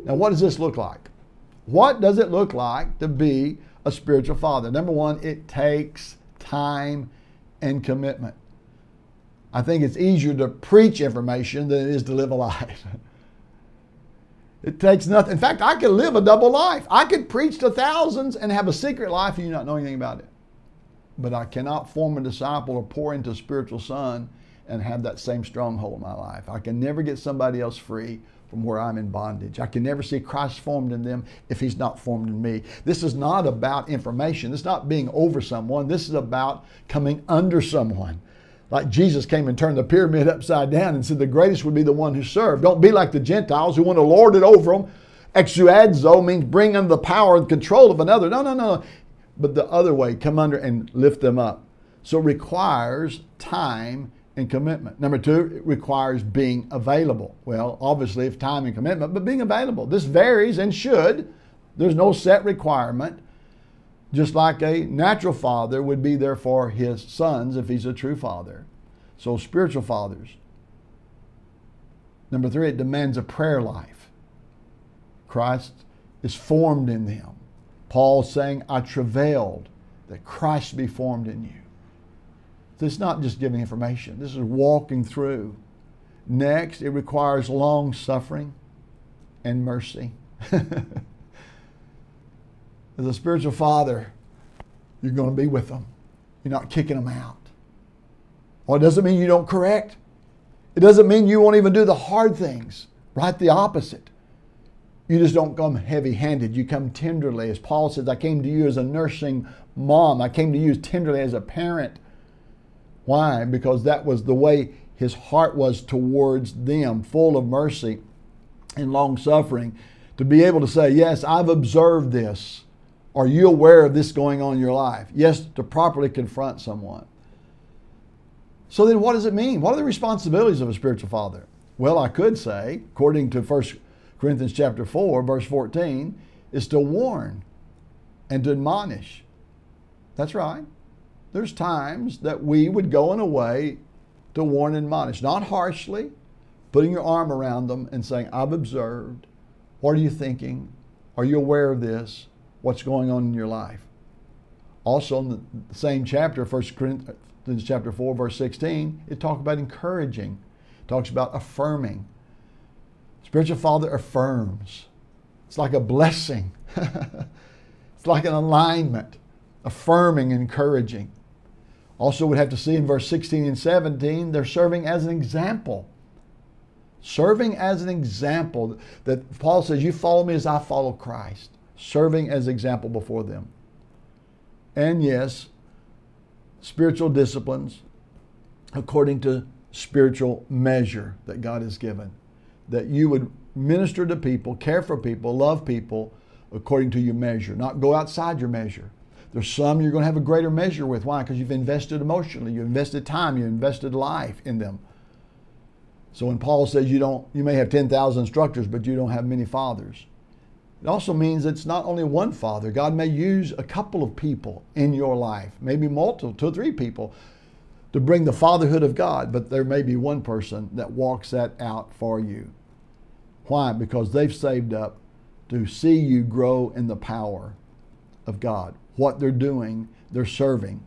Now, what does this look like? What does it look like to be a spiritual father? Number one, it takes time and commitment. I think it's easier to preach information than it is to live a life. It takes nothing. In fact, I could live a double life. I could preach to thousands and have a secret life and you not know anything about it. But I cannot form a disciple or pour into a spiritual son and have that same stronghold in my life. I can never get somebody else free from where I'm in bondage. I can never see Christ formed in them if he's not formed in me. This is not about information. This is not being over someone. This is about coming under someone. Like Jesus came and turned the pyramid upside down and said the greatest would be the one who served. Don't be like the Gentiles who want to lord it over them. Exuadzo means bring under the power and control of another. No. But the other way, come under and lift them up. So it requires time and commitment. Number two, it requires being available. Well, obviously, it's time and commitment, but being available. This varies and should. There's no set requirement. Just like a natural father would be there for his sons if he's a true father. So spiritual fathers. Number three, it demands a prayer life. Christ is formed in them. Paul's saying, I travailed that Christ be formed in you. This is not just giving information. This is walking through. Next, it requires long suffering and mercy. As a spiritual father, you're going to be with them. You're not kicking them out. Well, it doesn't mean you don't correct. It doesn't mean you won't even do the hard things. Right the opposite. You just don't come heavy-handed. You come tenderly. As Paul says, I came to you as a nursing mom. I came to you tenderly as a parent. Why? Because that was the way his heart was towards them, full of mercy and long-suffering. To be able to say, yes, I've observed this. Are you aware of this going on in your life? Yes, to properly confront someone. So then what does it mean? What are the responsibilities of a spiritual father? Well, I could say, according to 1 Corinthians chapter 4, verse 14, is to warn and to admonish. That's right. There's times that we would go in a way to warn and admonish. Not harshly, putting your arm around them and saying, I've observed. What are you thinking? Are you aware of this? What's going on in your life? Also in the same chapter, 1 Corinthians chapter 4, verse 16, it talks about encouraging. It talks about affirming. Spiritual father affirms. It's like a blessing. It's like an alignment. Affirming, encouraging. Also would have to see in verse 16 and 17, they're serving as an example. Serving as an example. That Paul says, you follow me as I follow Christ. Serving as example before them. And yes, spiritual disciplines according to spiritual measure that God has given. That you would minister to people, care for people, love people according to your measure. Not go outside your measure. There's some you're going to have a greater measure with. Why? Because you've invested emotionally, you've invested time, you've invested life in them. So when Paul says you may have 10,000 instructors, but you don't have many fathers. It also means it's not only one father. God may use a couple of people in your life, maybe multiple, 2 or 3 people, to bring the fatherhood of God, but there may be one person that walks that out for you. Why? Because they've saved up to see you grow in the power of God. What they're doing, they're serving.